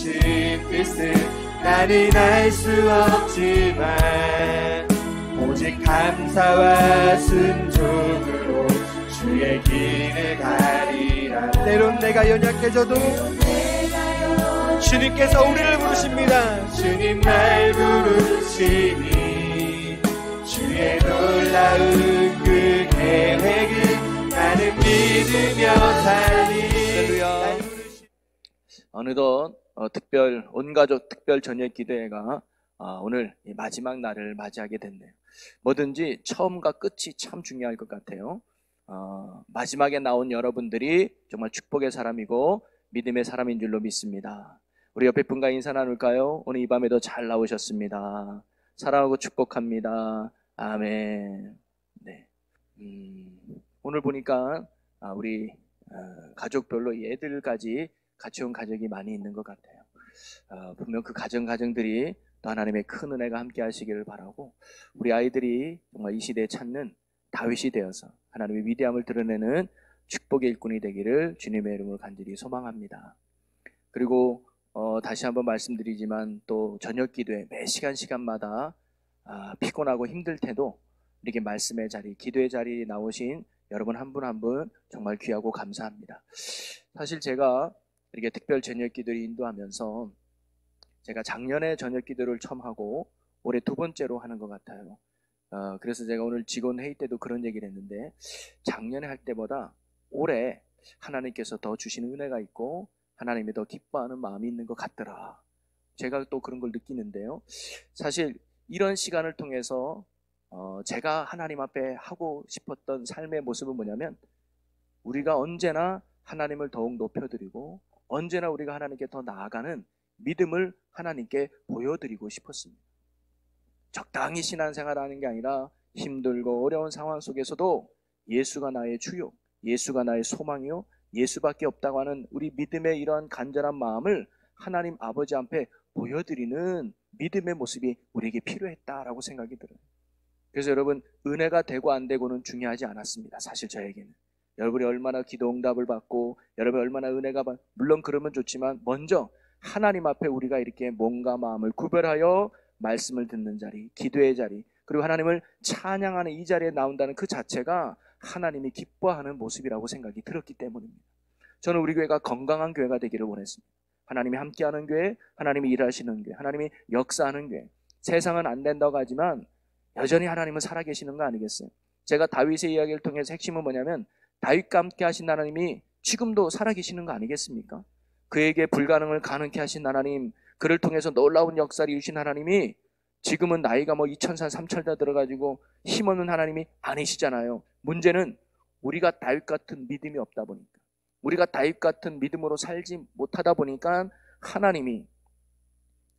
이루신 뜻은 나는 알 수 없지만 오직 감사와 순종으로 주의 길을 가리라. 때론 내가 연약해져도 주님께서 우리를 부르십니다. 주님 날 부르시니 주의 놀라운 그 계획을 나는 믿으며 살리. 어느덧 온가족 특별 저녁 기도회가 오늘 마지막 날을 맞이하게 됐네요. 뭐든지 처음과 끝이 참 중요할 것 같아요. 마지막에 나온 여러분들이 정말 축복의 사람이고 믿음의 사람인 줄로 믿습니다. 우리 옆에 분과 인사 나눌까요? 오늘 이 밤에도 잘 나오셨습니다. 사랑하고 축복합니다. 아멘. 네. 오늘 보니까 우리 가족별로 애들까지 같이 온 가족이 많이 있는 것 같아요. 분명 그 가정들이 또 하나님의 큰 은혜가 함께 하시기를 바라고, 우리 아이들이 정말 이 시대에 찾는 다윗이 되어서 하나님의 위대함을 드러내는 축복의 일꾼이 되기를 주님의 이름으로 간절히 소망합니다. 그리고 다시 한번 말씀드리지만 또 저녁 기도에 매 시간마다 피곤하고 힘들 때도 이렇게 말씀의 자리, 기도의 자리에 나오신 여러분 한 분 한 분 정말 귀하고 감사합니다. 사실 제가 이렇게 특별 저녁 기도를 인도하면서 제가 작년에 저녁 기도를 처음 하고 올해 두 번째로 하는 것 같아요. 그래서 제가 오늘 직원 회의 때도 그런 얘기를 했는데, 작년에 할 때보다 올해 하나님께서 더 주시는 은혜가 있고 하나님이 더 기뻐하는 마음이 있는 것 같더라. 제가 또 그런 걸 느끼는데요. 사실 이런 시간을 통해서 제가 하나님 앞에 하고 싶었던 삶의 모습은 뭐냐면, 우리가 언제나 하나님을 더욱 높여드리고 언제나 우리가 하나님께 더 나아가는 믿음을 하나님께 보여드리고 싶었습니다. 적당히 신앙생활하는 게 아니라 힘들고 어려운 상황 속에서도 예수가 나의 주요, 예수가 나의 소망이요, 예수밖에 없다고 하는 우리 믿음의 이러한 간절한 마음을 하나님 아버지 앞에 보여드리는 믿음의 모습이 우리에게 필요했다라고 생각이 들어요. 그래서 여러분, 은혜가 되고 안 되고는 중요하지 않았습니다. 사실 저에게는 여러분이 얼마나 기도 응답을 받고 여러분이 얼마나 은혜가 물론 그러면 좋지만, 먼저 하나님 앞에 우리가 이렇게 몸과 마음을 구별하여 말씀을 듣는 자리, 기도의 자리, 그리고 하나님을 찬양하는 이 자리에 나온다는 그 자체가 하나님이 기뻐하는 모습이라고 생각이 들었기 때문입니다. 저는 우리 교회가 건강한 교회가 되기를 원했습니다. 하나님이 함께하는 교회, 하나님이 일하시는 교회, 하나님이 역사하는 교회. 세상은 안 된다고 하지만 여전히 하나님은 살아계시는 거 아니겠어요? 제가 다윗의 이야기를 통해서 핵심은 뭐냐면, 다윗과 함께 하신 하나님이 지금도 살아계시는 거 아니겠습니까? 그에게 불가능을 가능케 하신 하나님, 그를 통해서 놀라운 역사를 이루신 하나님이 지금은 나이가 2000살 3000살 들어가지고 힘없는 하나님이 아니시잖아요. 문제는 우리가 다윗 같은 믿음이 없다 보니까, 우리가 다윗 같은 믿음으로 살지 못하다 보니까 하나님이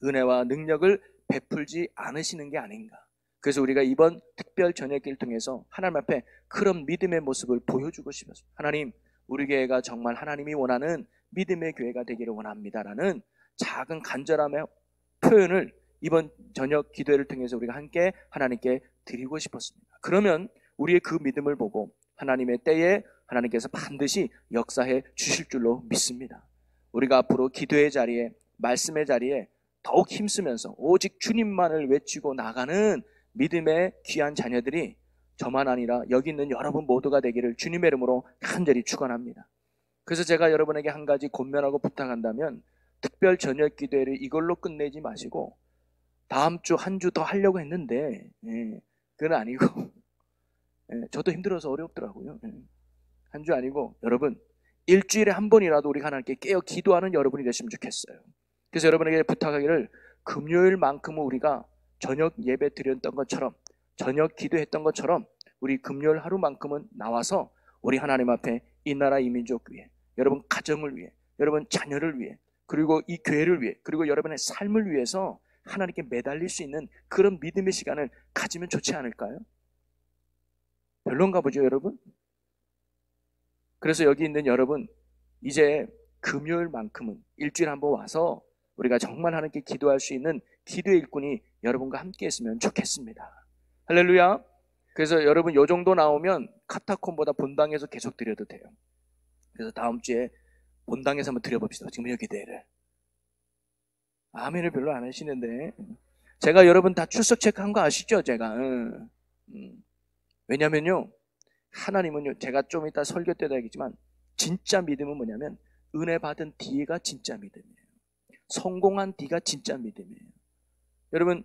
은혜와 능력을 베풀지 않으시는 게 아닌가. 그래서 우리가 이번 특별 저녁기를 통해서 하나님 앞에 그런 믿음의 모습을 보여주고 싶었어요. 하나님, 우리 교회가 정말 하나님이 원하는 믿음의 교회가 되기를 원합니다라는 작은 간절함의 표현을 이번 저녁 기도회를 통해서 우리가 함께 하나님께 드리고 싶었습니다. 그러면 우리의 그 믿음을 보고 하나님의 때에 하나님께서 반드시 역사해 주실 줄로 믿습니다. 우리가 앞으로 기도의 자리에, 말씀의 자리에 더욱 힘쓰면서 오직 주님만을 외치고 나가는 믿음의 귀한 자녀들이 저만 아니라 여기 있는 여러분 모두가 되기를 주님의 이름으로 간절히 축원합니다. 그래서 제가 여러분에게 한 가지 권면하고 부탁한다면, 특별 저녁 기도회를 이걸로 끝내지 마시고 다음 주 한 주 더 하려고 했는데 그건 아니고 저도 힘들어서 어렵더라고요. 한 주 아니고 여러분, 일주일에 한 번이라도 우리가 하나님께 깨어 기도하는 여러분이 되시면 좋겠어요. 그래서 여러분에게 부탁하기를, 금요일만큼은 우리가 저녁 예배 드렸던 것처럼, 저녁 기도했던 것처럼 우리 금요일 하루만큼은 나와서 우리 하나님 앞에 이 나라 이 민족 위해, 여러분 가정을 위해, 여러분 자녀를 위해, 그리고 이 교회를 위해, 그리고 여러분의 삶을 위해서 하나님께 매달릴 수 있는 그런 믿음의 시간을 가지면 좋지 않을까요? 별론가 보죠, 여러분? 그래서 여기 있는 여러분, 이제 금요일만큼은 일주일에 한번 와서 우리가 정말 하나님께 기도할 수 있는 기도의 일꾼이 여러분과 함께 했으면 좋겠습니다. 할렐루야. 그래서 여러분 요 정도 나오면 카타콤보다 본당에서 계속 드려도 돼요. 그래서 다음 주에 본당에서 한번 드려봅시다. 지금 여기 기도회를. 아멘을 별로 안 하시는데, 제가 여러분 다 출석 체크한 거 아시죠? 제가. 왜냐면요, 하나님은요, 제가 좀 이따 설교 때도 얘기했지만, 진짜 믿음은 뭐냐면 은혜 받은 뒤가 진짜 믿음이에요. 성공한 뒤가 진짜 믿음이에요. 여러분,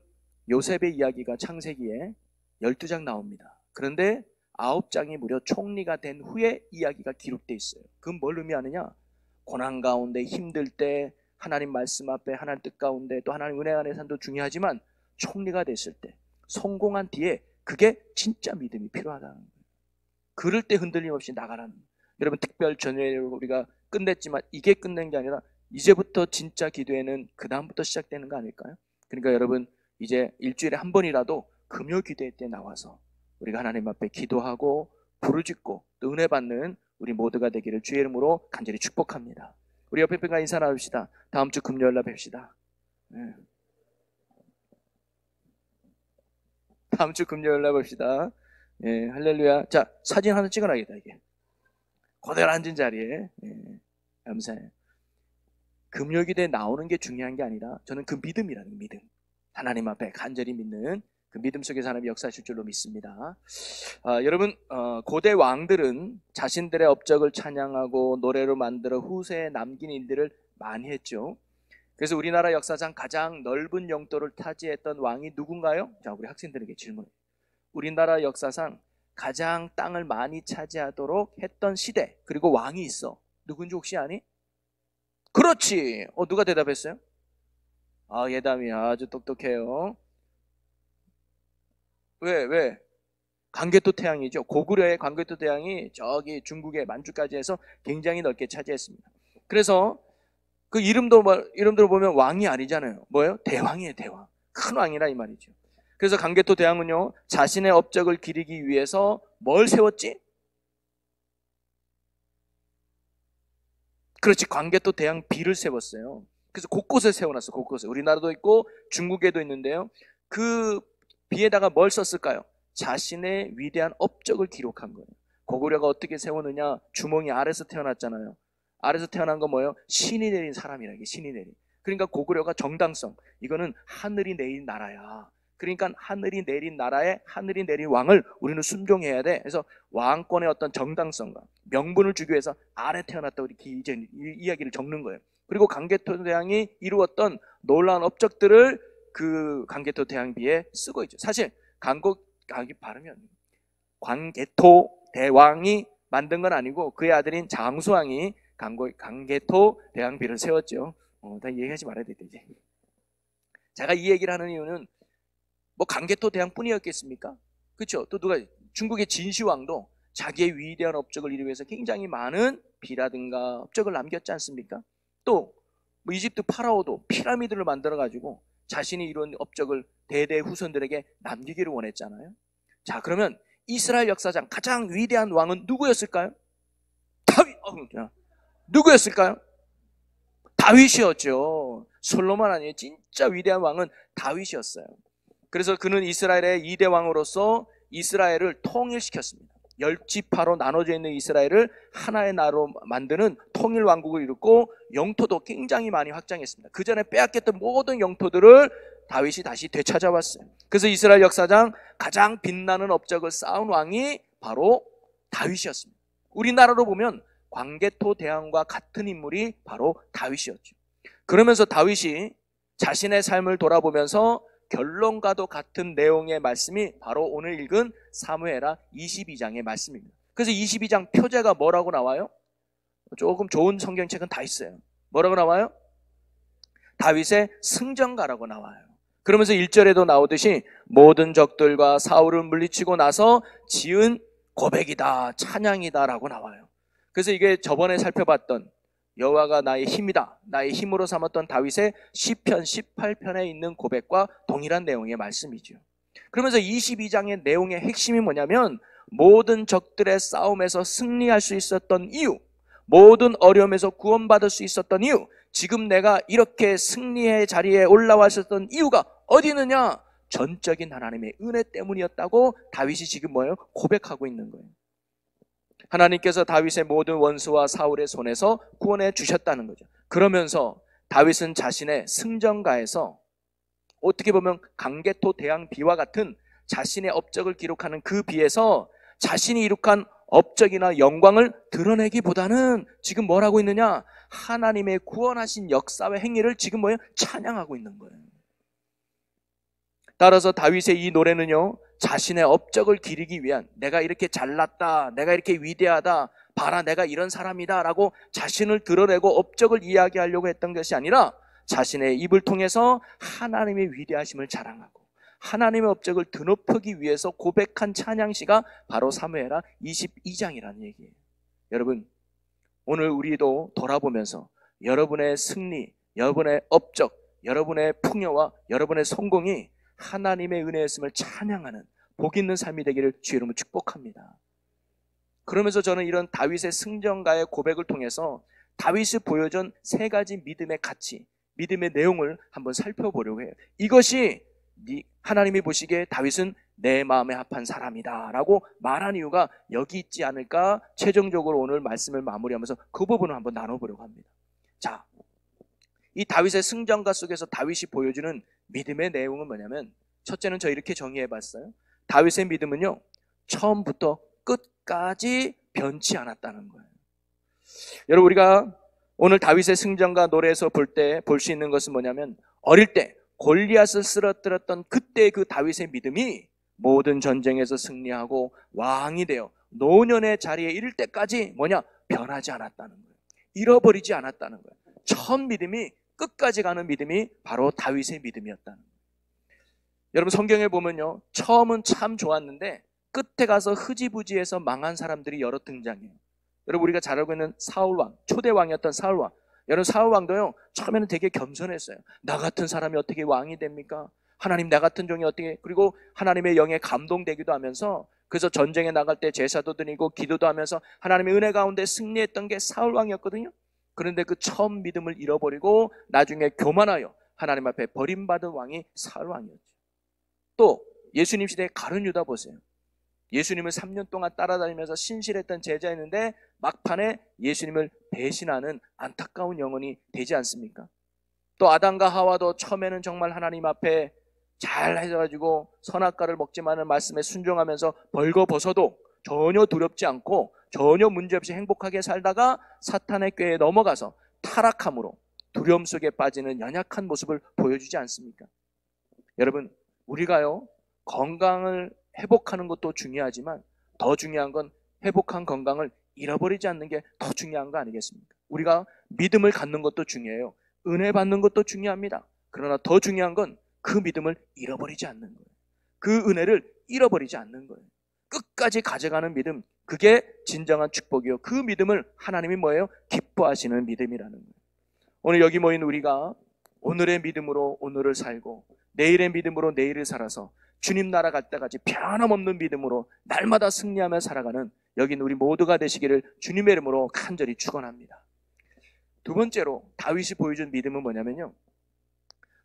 요셉의 이야기가 창세기에 12장 나옵니다. 그런데 9장이 무려 총리가 된 후에 이야기가 기록되어 있어요. 그건 뭘 의미하느냐? 고난 가운데 힘들 때 하나님 말씀 앞에 하나님 뜻 가운데 또 하나님 은혜 안에 산도 중요하지만 총리가 됐을 때 성공한 뒤에 그게 진짜 믿음이 필요하다는 거예요. 그럴 때 흔들림 없이 나가라는 거예요. 여러분, 특별 전회를 우리가 끝냈지만 이게 끝낸 게 아니라 이제부터 진짜 기도회는 그 다음부터 시작되는 거 아닐까요? 그러니까 여러분, 이제 일주일에 한 번이라도 금요 기도회 때 나와서 우리가 하나님 앞에 기도하고 부르짖고 또 은혜 받는 우리 모두가 되기를 주의 이름으로 간절히 축복합니다. 우리 옆에 분과 인사 나눕시다. 다음 주 금요일 날 뵙시다. 네. 다음 주 금요일 날 봅시다. 예, 할렐루야. 자, 사진 하나 찍어놔야겠다, 이게. 그대로 앉은 자리에. 예, 감사해요. 금요기도에 나오는 게 중요한 게 아니라 저는 그 믿음이라는 믿음. 하나님 앞에 간절히 믿는 그 믿음 속에서 하나님이 역사하실 줄로 믿습니다. 여러분, 고대 왕들은 자신들의 업적을 찬양하고 노래로 만들어 후세에 남긴 일들을 많이 했죠. 그래서 우리나라 역사상 가장 넓은 영토를 차지했던 왕이 누군가요? 자, 우리 학생들에게 질문. 우리나라 역사상 가장 땅을 많이 차지하도록 했던 시대 그리고 왕이 있어. 누군지 혹시 아니? 그렇지. 누가 대답했어요? 예담이 아주 똑똑해요. 왜? 광개토 태양이죠. 고구려의 광개토 태양이 저기 중국의 만주까지 해서 굉장히 넓게 차지했습니다. 그래서 그 이름대로 보면 왕이 아니잖아요. 뭐예요? 대왕이에요, 대왕. 큰 왕이라 이 말이죠. 그래서 광개토 대왕은요, 자신의 업적을 기리기 위해서 뭘 세웠지? 그렇지, 광개토 대왕 비를 세웠어요. 그래서 곳곳에 세워놨어, 곳곳에. 우리나라도 있고 중국에도 있는데요. 그 비에다가 뭘 썼을까요? 자신의 위대한 업적을 기록한 거예요. 고구려가 어떻게 세웠느냐? 주몽이 아래서 태어났잖아요. 아래서 태어난 건 뭐예요? 신이 내린 사람이라, 이게 신이 내린. 그러니까 고구려가 정당성, 이거는 하늘이 내린 나라야. 그러니까 하늘이 내린 나라에 하늘이 내린 왕을 우리는 순종해야 돼. 그래서 왕권의 어떤 정당성과 명분을 주기 위해서 아래 태어났다고 이렇게 이제 이야기를 적는 거예요. 그리고 광개토 대왕이 이루었던 놀라운 업적들을 그 광개토 대왕비에 쓰고 있죠. 사실 광개토 대왕이 만든 건 아니고 그의 아들인 장수왕이 광개토 대왕비를 세웠죠. 다 얘기하지 말아야 되지. 제가 이 얘기를 하는 이유는 뭐 광개토 대왕뿐이었겠습니까? 그렇죠. 또 누가 중국의 진시황도 자기의 위대한 업적을 이루기 위해서 굉장히 많은 비라든가 업적을 남겼지 않습니까? 또 뭐 이집트 파라오도 피라미드를 만들어 가지고 자신이 이룬 업적을 대대 후손들에게 남기기를 원했잖아요. 자, 그러면 이스라엘 역사상 가장 위대한 왕은 누구였을까요? 누구였을까요? 다윗이었죠. 솔로몬 아니에요. 진짜 위대한 왕은 다윗이었어요. 그래서 그는 이스라엘의 2대 왕으로서 이스라엘을 통일시켰습니다. 10지파로 나눠져 있는 이스라엘을 하나의 나라로 만드는 통일 왕국을 이뤘고 영토도 굉장히 많이 확장했습니다. 그 전에 빼앗겼던 모든 영토들을 다윗이 다시 되찾아왔어요. 그래서 이스라엘 역사상 가장 빛나는 업적을 쌓은 왕이 바로 다윗이었습니다. 우리나라로 보면 광개토 대왕과 같은 인물이 바로 다윗이었죠. 그러면서 다윗이 자신의 삶을 돌아보면서 결론과도 같은 내용의 말씀이 바로 오늘 읽은 사무엘하 22장의 말씀입니다. 그래서 22장 표제가 뭐라고 나와요? 조금 좋은 성경책은 다 있어요. 뭐라고 나와요? 다윗의 승전가라고 나와요. 그러면서 1절에도 나오듯이 모든 적들과 사울을 물리치고 나서 지은 고백이다, 찬양이다 라고 나와요. 그래서 이게 저번에 살펴봤던 여호와가 나의 힘이다, 나의 힘으로 삼았던 다윗의 시편 18편에 있는 고백과 동일한 내용의 말씀이죠. 그러면서 22장의 내용의 핵심이 뭐냐면 모든 적들의 싸움에서 승리할 수 있었던 이유, 모든 어려움에서 구원받을 수 있었던 이유, 지금 내가 이렇게 승리의 자리에 올라와 있었던 이유가 어디 있느냐? 전적인 하나님의 은혜 때문이었다고 다윗이 지금 뭐예요? 고백하고 있는 거예요. 하나님께서 다윗의 모든 원수와 사울의 손에서 구원해 주셨다는 거죠. 그러면서 다윗은 자신의 승전가에서 어떻게 보면 강개토 대항 비와 같은 자신의 업적을 기록하는 그 비에서 자신이 이룩한 업적이나 영광을 드러내기보다는 지금 뭘 하고 있느냐? 하나님의 구원하신 역사와 행위를 지금 뭐예요? 찬양하고 있는 거예요. 따라서 다윗의 이 노래는요, 자신의 업적을 기리기 위한, 내가 이렇게 잘났다, 내가 이렇게 위대하다, 봐라 내가 이런 사람이다 라고 자신을 드러내고 업적을 이야기하려고 했던 것이 아니라 자신의 입을 통해서 하나님의 위대하심을 자랑하고 하나님의 업적을 드높이기 위해서 고백한 찬양시가 바로 사무엘하 22장이라는 얘기예요. 여러분, 오늘 우리도 돌아보면서 여러분의 승리, 여러분의 업적, 여러분의 풍요와 여러분의 성공이 하나님의 은혜였음을 찬양하는 복 있는 삶이 되기를 주의 이름으로 축복합니다. 그러면서 저는 이런 다윗의 승전가의 고백을 통해서 다윗이 보여준 세 가지 믿음의 가치, 믿음의 내용을 한번 살펴보려고 해요. 이것이 하나님이 보시기에 다윗은 내 마음에 합한 사람이다 라고 말한 이유가 여기 있지 않을까, 최종적으로 오늘 말씀을 마무리하면서 그 부분을 한번 나눠보려고 합니다. 자, 이 다윗의 승전가 속에서 다윗이 보여주는 믿음의 내용은 뭐냐면, 첫째는 저 이렇게 정의해봤어요. 다윗의 믿음은요, 처음부터 끝까지 변치 않았다는 거예요. 여러분, 우리가 오늘 다윗의 승전가 노래에서 볼 수 있는 것은 뭐냐면, 어릴 때 골리앗을 쓰러뜨렸던 그때 그 다윗의 믿음이 모든 전쟁에서 승리하고 왕이 되어 노년의 자리에 이를 때까지 뭐냐? 변하지 않았다는 거예요. 잃어버리지 않았다는 거예요. 처음 믿음이 끝까지 가는 믿음이 바로 다윗의 믿음이었다는 거예요. 여러분, 성경에 보면요, 처음은 참 좋았는데 끝에 가서 흐지부지해서 망한 사람들이 여러 등장해요. 여러분, 우리가 잘 알고 있는 사울왕, 초대 왕이었던 사울왕. 여러분, 사울왕도요, 처음에는 되게 겸손했어요. 나 같은 사람이 어떻게 왕이 됩니까? 하나님, 나 같은 종이 어떻게, 그리고 하나님의 영에 감동되기도 하면서, 그래서 전쟁에 나갈 때 제사도 드리고 기도도 하면서 하나님의 은혜 가운데 승리했던 게 사울왕이었거든요. 그런데 그 처음 믿음을 잃어버리고 나중에 교만하여 하나님 앞에 버림받은 왕이 사울왕이었죠. 또 예수님 시대에 가룟 유다 보세요. 예수님을 3년 동안 따라다니면서 신실했던 제자였는데 막판에 예수님을 배신하는 안타까운 영혼이 되지 않습니까? 또 아담과 하와도 처음에는 정말 하나님 앞에 잘 해가지고 선악과를 먹지만은 말씀에 순종하면서 벌거벗어도 전혀 두렵지 않고 전혀 문제없이 행복하게 살다가 사탄의 꾀에 넘어가서 타락함으로 두려움 속에 빠지는 연약한 모습을 보여주지 않습니까? 여러분, 우리가요, 건강을 회복하는 것도 중요하지만 더 중요한 건 회복한 건강을 잃어버리지 않는 게 더 중요한 거 아니겠습니까? 우리가 믿음을 갖는 것도 중요해요. 은혜 받는 것도 중요합니다. 그러나 더 중요한 건 그 믿음을 잃어버리지 않는 거예요. 그 은혜를 잃어버리지 않는 거예요. 끝까지 가져가는 믿음, 그게 진정한 축복이요. 그 믿음을 하나님이 뭐예요? 기뻐하시는 믿음이라는 거예요. 오늘 여기 모인 우리가 오늘의 믿음으로 오늘을 살고 내일의 믿음으로 내일을 살아서 주님 나라 갈 때까지 변함없는 믿음으로 날마다 승리하며 살아가는 여긴 우리 모두가 되시기를 주님의 이름으로 간절히 축원합니다. 두 번째로 다윗이 보여준 믿음은 뭐냐면요,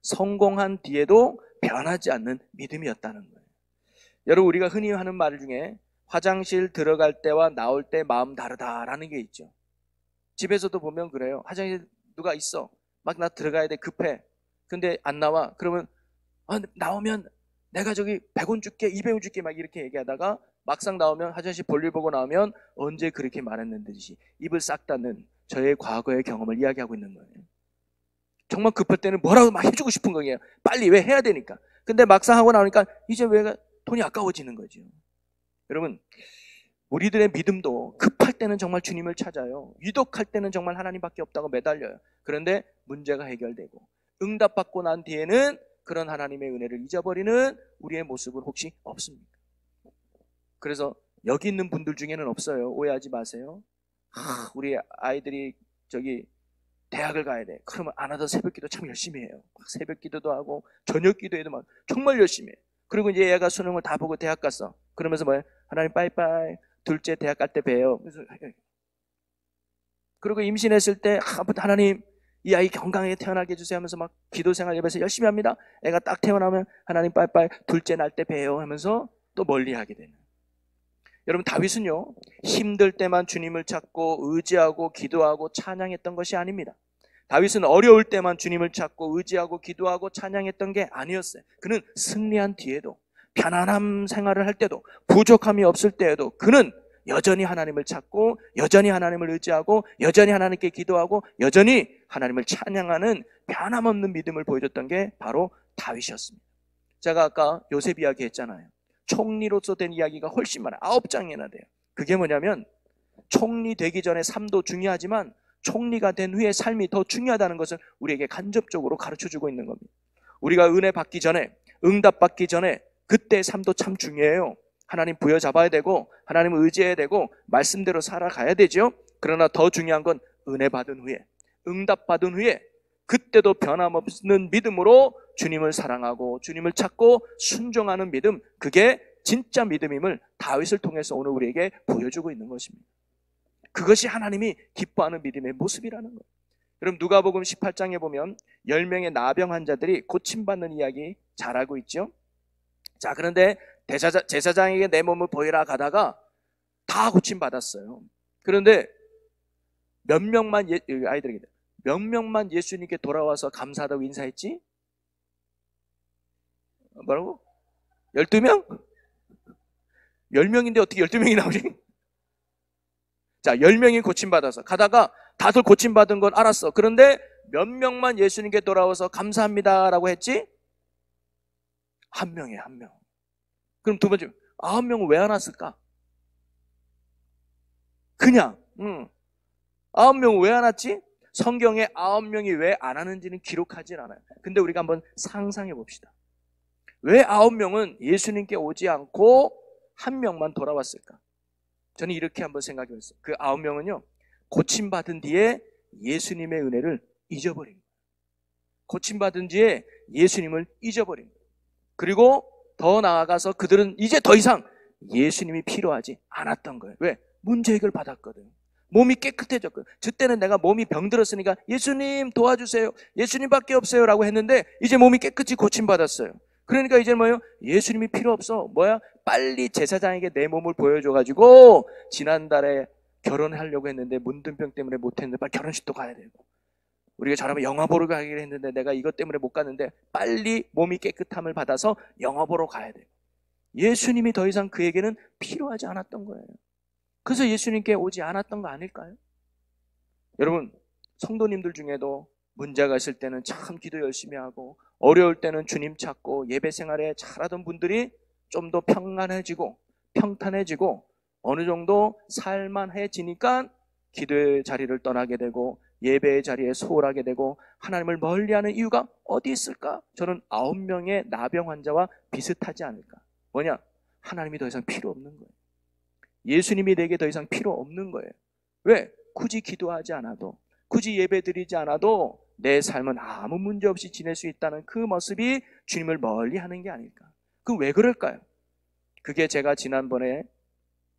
성공한 뒤에도 변하지 않는 믿음이었다는 거예요. 여러분, 우리가 흔히 하는 말 중에 화장실 들어갈 때와 나올 때 마음 다르다라는 게 있죠. 집에서도 보면 그래요. 화장실 누가 있어, 막 나 들어가야 돼, 급해. 근데 안 나와. 그러면 나오면 내가 저기 100원 줄게, 200원 줄게 막 이렇게 얘기하다가 막상 나오면, 화장실 볼일 보고 나오면 언제 그렇게 말했는데 듯이 입을 싹 닫는 저의 과거의 경험을 이야기하고 있는 거예요. 정말 급할 때는 뭐라고 막 해주고 싶은 거예요. 빨리, 왜 해야 되니까. 근데 막상 하고 나오니까 이제 왜 돈이 아까워지는 거죠. 여러분, 우리들의 믿음도 급할 때는 정말 주님을 찾아요. 유독할 때는 정말 하나님밖에 없다고 매달려요. 그런데 문제가 해결되고 응답받고 난 뒤에는 그런 하나님의 은혜를 잊어버리는 우리의 모습은 혹시 없습니까? 그래서 여기 있는 분들 중에는 없어요. 오해하지 마세요. 우리 아이들이 저기 대학을 가야 돼. 그러면 안 하던 새벽기도 참 열심히 해요. 새벽기도도 하고 저녁기도에도 막 정말 열심히 해요. 그리고 이제 얘가 수능을 다 보고 대학 갔어. 그러면서 뭐예요? 하나님 빠이빠이, 둘째 대학 갈 때 봬요. 그리고 임신했을 때 하나님 이 아이 건강하게 태어나게 해주세요 하면서 막 기도생활 예배에서 열심히 합니다. 애가 딱 태어나면 하나님 빠이빠이, 둘째 날 때 봬요 하면서 또 멀리하게 되는. 여러분, 다윗은요, 힘들 때만 주님을 찾고 의지하고 기도하고 찬양했던 것이 아닙니다. 다윗은 어려울 때만 주님을 찾고 의지하고 기도하고 찬양했던 게 아니었어요. 그는 승리한 뒤에도, 편안함 생활을 할 때도, 부족함이 없을 때에도 그는 여전히 하나님을 찾고 여전히 하나님을 의지하고 여전히 하나님께 기도하고 여전히 하나님을 찬양하는 변함없는 믿음을 보여줬던 게 바로 다윗이었습니다. 제가 아까 요셉 이야기 했잖아요. 총리로서 된 이야기가 훨씬 많아요. 9장이나 돼요. 그게 뭐냐면 총리 되기 전에 삶도 중요하지만 총리가 된 후에 삶이 더 중요하다는 것을 우리에게 간접적으로 가르쳐주고 있는 겁니다. 우리가 은혜 받기 전에, 응답 받기 전에 그때의 삶도 참 중요해요. 하나님 부여잡아야 되고 하나님을 의지해야 되고 말씀대로 살아가야 되죠. 그러나 더 중요한 건 은혜 받은 후에, 응답 받은 후에 그때도 변함없는 믿음으로 주님을 사랑하고 주님을 찾고 순종하는 믿음, 그게 진짜 믿음임을 다윗을 통해서 오늘 우리에게 보여주고 있는 것입니다. 그것이 하나님이 기뻐하는 믿음의 모습이라는 거예요. 여러분 누가복음 18장에 보면 10명의 나병 환자들이 고침받는 이야기 잘 알고 있죠. 자, 그런데 제사장에게 내 몸을 보이라 가다가 다 고침받았어요. 그런데 몇 명만 아이들에게 몇 명만 예수님께 돌아와서 감사하다고 인사했지? 뭐라고? 12명? 10명인데 어떻게 12명이 나오지? 자, 10명이 고침받아서 가다가 다들 고침받은 건 알았어. 그런데 몇 명만 예수님께 돌아와서 감사합니다라고 했지? 한 명이에요, 한 명. 그럼 두 번째, 9명은 왜 안 왔을까? 그냥 9명은 왜 안 왔지? 성경에 9명이 왜 안 하는지는 기록하진 않아요. 근데 우리가 한번 상상해 봅시다. 왜 9명은 예수님께 오지 않고 한 명만 돌아왔을까? 저는 이렇게 한번 생각해 봤어요. 그 9명은요, 고침받은 뒤에 예수님의 은혜를 잊어버린 거예요. 고침받은 뒤에 예수님을 잊어버린 거예요. 그리고 더 나아가서 그들은 이제 더 이상 예수님이 필요하지 않았던 거예요. 왜? 문제 해결 받았거든. 몸이 깨끗해졌거든. 그때는 내가 몸이 병들었으니까 예수님 도와주세요, 예수님밖에 없어요 라고 했는데 이제 몸이 깨끗이 고침받았어요. 그러니까 이제 뭐예요? 예수님이 필요 없어. 뭐야? 빨리 제사장에게 내 몸을 보여줘가지고 지난달에 결혼하려고 했는데 문둥병 때문에 못했는데 빨리 결혼식도 가야 되고, 우리가 저러면 영화 보러 가기로 했는데 내가 이것 때문에 못 갔는데 빨리 몸이 깨끗함을 받아서 영화 보러 가야 돼요. 예수님이 더 이상 그에게는 필요하지 않았던 거예요. 그래서 예수님께 오지 않았던 거 아닐까요? 여러분, 성도님들 중에도 문제가 있을 때는 참 기도 열심히 하고 어려울 때는 주님 찾고 예배 생활에 잘하던 분들이 좀 더 평안해지고 평탄해지고 어느 정도 살만해지니까 기도의 자리를 떠나게 되고 예배의 자리에 소홀하게 되고 하나님을 멀리하는 이유가 어디 있을까? 저는 9명의 나병 환자와 비슷하지 않을까? 뭐냐? 하나님이 더 이상 필요 없는 거예요. 예수님이 내게 더 이상 필요 없는 거예요. 왜? 굳이 기도하지 않아도, 굳이 예배 드리지 않아도 내 삶은 아무 문제 없이 지낼 수 있다는 그 모습이 주님을 멀리하는 게 아닐까? 그 왜 그럴까요? 그게 제가 지난번에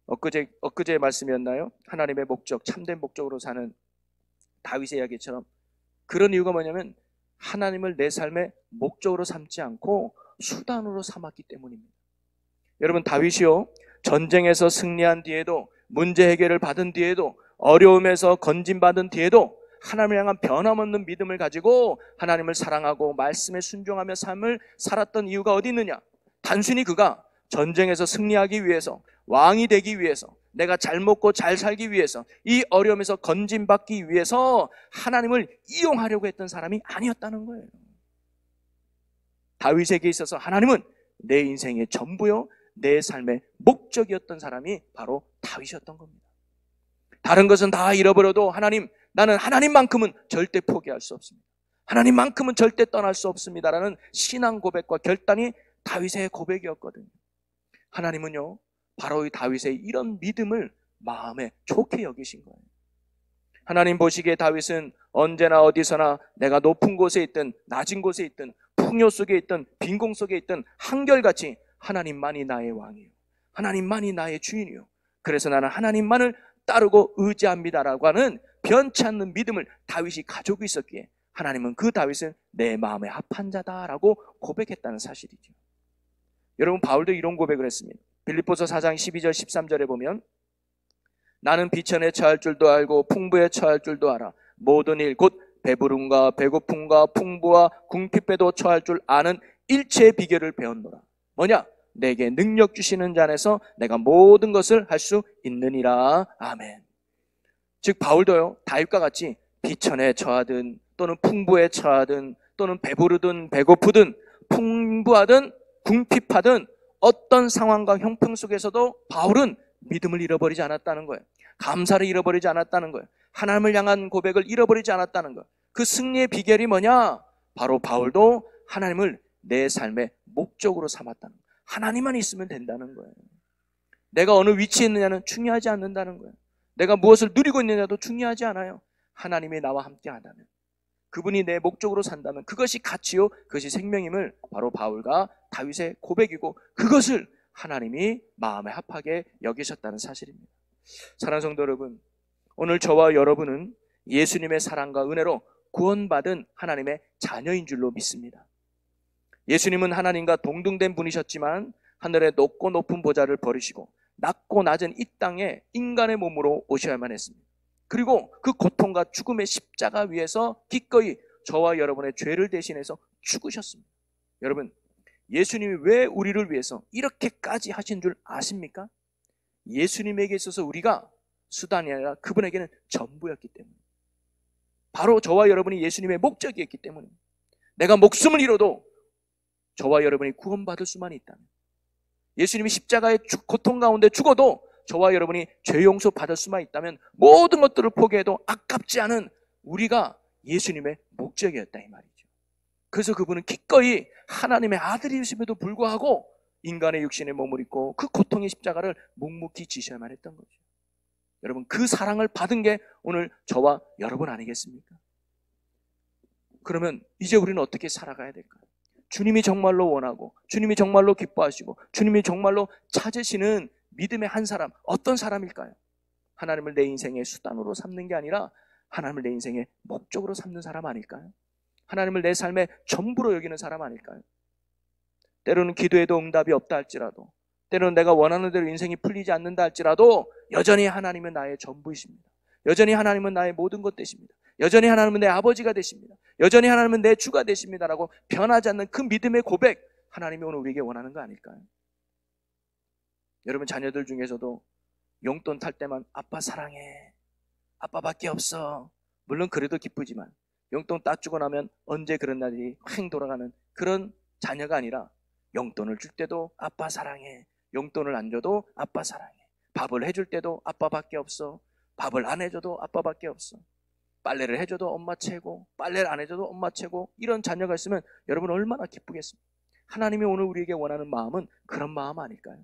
엊그제 말씀이었나요? 하나님의 목적, 참된 목적으로 사는 다윗의 이야기처럼 그런 이유가 뭐냐면 하나님을 내 삶의 목적으로 삼지 않고 수단으로 삼았기 때문입니다. 여러분, 다윗이요, 전쟁에서 승리한 뒤에도, 문제 해결을 받은 뒤에도, 어려움에서 건진받은 뒤에도 하나님을 향한 변함없는 믿음을 가지고 하나님을 사랑하고 말씀에 순종하며 삶을 살았던 이유가 어디 있느냐? 단순히 그가 전쟁에서 승리하기 위해서, 왕이 되기 위해서, 내가 잘 먹고 잘 살기 위해서, 이 어려움에서 건진받기 위해서 하나님을 이용하려고 했던 사람이 아니었다는 거예요. 다윗에게 있어서 하나님은 내 인생의 전부요, 내 삶의 목적이었던 사람이 바로 다윗이었던 겁니다. 다른 것은 다 잃어버려도 하나님, 나는 하나님만큼은 절대 포기할 수 없습니다. 하나님만큼은 절대 떠날 수 없습니다라는 신앙 고백과 결단이 다윗의 고백이었거든요. 하나님은요, 바로 이 다윗의 이런 믿음을 마음에 좋게 여기신 거예요. 하나님 보시기에 다윗은 언제나 어디서나 내가 높은 곳에 있든 낮은 곳에 있든 풍요 속에 있든 빈공 속에 있든 한결같이 하나님만이 나의 왕이요, 하나님만이 나의 주인이요, 그래서 나는 하나님만을 따르고 의지합니다라고 하는 변치 않는 믿음을 다윗이 가지고 있었기에 하나님은 그 다윗은 내 마음에 합한 자다라고 고백했다는 사실이죠. 여러분, 바울도 이런 고백을 했습니다. 빌립보서 4장 12절 13절에 보면 나는 비천에 처할 줄도 알고 풍부에 처할 줄도 알아 모든 일 곧 배부름과 배고픔과 풍부와 궁핍에도 처할 줄 아는 일체의 비결을 배웠노라. 뭐냐? 내게 능력 주시는 자 안에서 내가 모든 것을 할 수 있느니라. 아멘. 즉 바울도요, 다윗과 같이 비천에 처하든 또는 풍부에 처하든 또는 배부르든 배고프든 풍부하든 궁핍하든 어떤 상황과 형편 속에서도 바울은 믿음을 잃어버리지 않았다는 거예요. 감사를 잃어버리지 않았다는 거예요. 하나님을 향한 고백을 잃어버리지 않았다는 거예요. 그 승리의 비결이 뭐냐? 바로 바울도 하나님을 내 삶의 목적으로 삼았다는 거예요. 하나님만 있으면 된다는 거예요. 내가 어느 위치에 있느냐는 중요하지 않는다는 거예요. 내가 무엇을 누리고 있느냐도 중요하지 않아요. 하나님이 나와 함께 하다면, 그분이 내 목적으로 산다면 그것이 가치요, 그것이 생명임을 바로 바울과 다윗의 고백이고, 그것을 하나님이 마음에 합하게 여기셨다는 사실입니다. 사랑하는 성도 여러분, 오늘 저와 여러분은 예수님의 사랑과 은혜로 구원받은 하나님의 자녀인 줄로 믿습니다. 예수님은 하나님과 동등된 분이셨지만 하늘의 높고 높은 보좌를 버리시고 낮고 낮은 이 땅에 인간의 몸으로 오셔야만 했습니다. 그리고 그 고통과 죽음의 십자가 위에서 기꺼이 저와 여러분의 죄를 대신해서 죽으셨습니다. 여러분, 예수님이 왜 우리를 위해서 이렇게까지 하신 줄 아십니까? 예수님에게 있어서 우리가 수단이 아니라 그분에게는 전부였기 때문에, 바로 저와 여러분이 예수님의 목적이었기 때문입니다. 내가 목숨을 잃어도 저와 여러분이 구원받을 수만 있다면, 예수님이 십자가의 고통 가운데 죽어도 저와 여러분이 죄 용서 받을 수만 있다면 모든 것들을 포기해도 아깝지 않은 우리가 예수님의 목적이었다 이 말이죠. 그래서 그분은 기꺼이 하나님의 아들이심에도 불구하고 인간의 육신의 몸을 입고 그 고통의 십자가를 묵묵히 지셔야만 했던 거죠. 여러분, 그 사랑을 받은 게 오늘 저와 여러분 아니겠습니까? 그러면 이제 우리는 어떻게 살아가야 될까요? 주님이 정말로 원하고 주님이 정말로 기뻐하시고 주님이 정말로 찾으시는 믿음의 한 사람, 어떤 사람일까요? 하나님을 내 인생의 수단으로 삼는 게 아니라 하나님을 내 인생의 목적으로 삼는 사람 아닐까요? 하나님을 내 삶의 전부로 여기는 사람 아닐까요? 때로는 기도해도 응답이 없다 할지라도, 때로는 내가 원하는 대로 인생이 풀리지 않는다 할지라도 여전히 하나님은 나의 전부이십니다. 여전히 하나님은 나의 모든 것 되십니다. 여전히 하나님은 내 아버지가 되십니다. 여전히 하나님은 내 주가 되십니다라고 변하지 않는 그 믿음의 고백, 하나님이 오늘 우리에게 원하는 거 아닐까요? 여러분, 자녀들 중에서도 용돈 탈 때만 아빠 사랑해, 아빠밖에 없어, 물론 그래도 기쁘지만 용돈 딱 주고 나면 언제 그런 날이 횡 돌아가는 그런 자녀가 아니라, 용돈을 줄 때도 아빠 사랑해, 용돈을 안 줘도 아빠 사랑해, 밥을 해줄 때도 아빠밖에 없어, 밥을 안 해줘도 아빠밖에 없어, 빨래를 해줘도 엄마 최고, 빨래를 안 해줘도 엄마 최고, 이런 자녀가 있으면 여러분 얼마나 기쁘겠습니까? 하나님이 오늘 우리에게 원하는 마음은 그런 마음 아닐까요?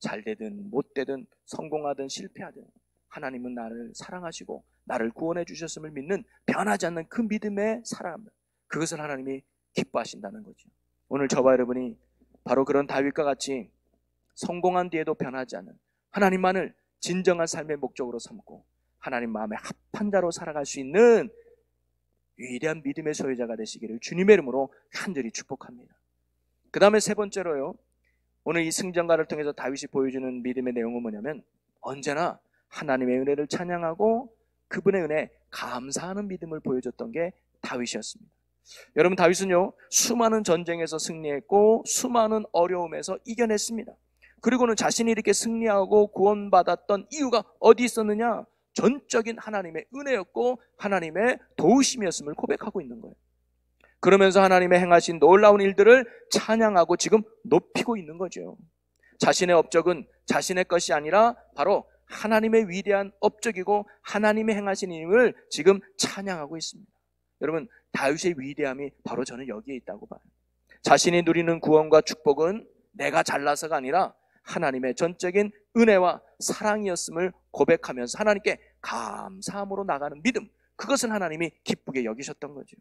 잘 되든 못 되든 성공하든 실패하든 하나님은 나를 사랑하시고 나를 구원해 주셨음을 믿는 변하지 않는 그 믿음의 사랑, 그것을 하나님이 기뻐하신다는 거죠. 오늘 저와 여러분이 바로 그런 다윗과 같이 성공한 뒤에도 변하지 않는 하나님만을 진정한 삶의 목적으로 삼고 하나님 마음에 합한 자로 살아갈 수 있는 위대한 믿음의 소유자가 되시기를 주님의 이름으로 간절히 축복합니다. 그 다음에 세 번째로요, 오늘 이 승전가를 통해서 다윗이 보여주는 믿음의 내용은 뭐냐면, 언제나 하나님의 은혜를 찬양하고 그분의 은혜에 감사하는 믿음을 보여줬던 게 다윗이었습니다. 여러분, 다윗은요, 수많은 전쟁에서 승리했고 수많은 어려움에서 이겨냈습니다. 그리고는 자신이 이렇게 승리하고 구원받았던 이유가 어디 있었느냐? 전적인 하나님의 은혜였고 하나님의 도우심이었음을 고백하고 있는 거예요. 그러면서 하나님의 행하신 놀라운 일들을 찬양하고 지금 높이고 있는 거죠. 자신의 업적은 자신의 것이 아니라 바로 하나님의 위대한 업적이고 하나님의 행하신 일을 지금 찬양하고 있습니다. 여러분, 다윗의 위대함이 바로 저는 여기에 있다고 봐요. 자신이 누리는 구원과 축복은 내가 잘나서가 아니라 하나님의 전적인 은혜와 사랑이었음을 고백하면서 하나님께 감사함으로 나가는 믿음, 그것을 하나님이 기쁘게 여기셨던 거죠.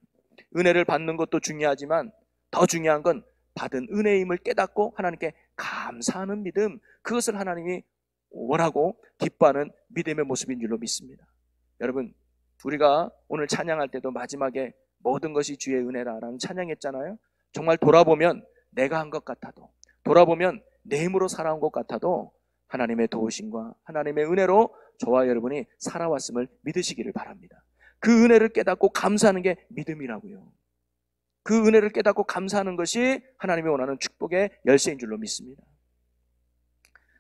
은혜를 받는 것도 중요하지만 더 중요한 건 받은 은혜임을 깨닫고 하나님께 감사하는 믿음, 그것을 하나님이 원하고 기뻐하는 믿음의 모습인 줄로 믿습니다. 여러분, 우리가 오늘 찬양할 때도 마지막에 모든 것이 주의 은혜라라는 찬양했잖아요. 정말 돌아보면 내가 한 것 같아도, 돌아보면 내 힘으로 살아온 것 같아도 하나님의 도우심과 하나님의 은혜로 저와 여러분이 살아왔음을 믿으시기를 바랍니다. 그 은혜를 깨닫고 감사하는 게 믿음이라고요. 그 은혜를 깨닫고 감사하는 것이 하나님이 원하는 축복의 열쇠인 줄로 믿습니다.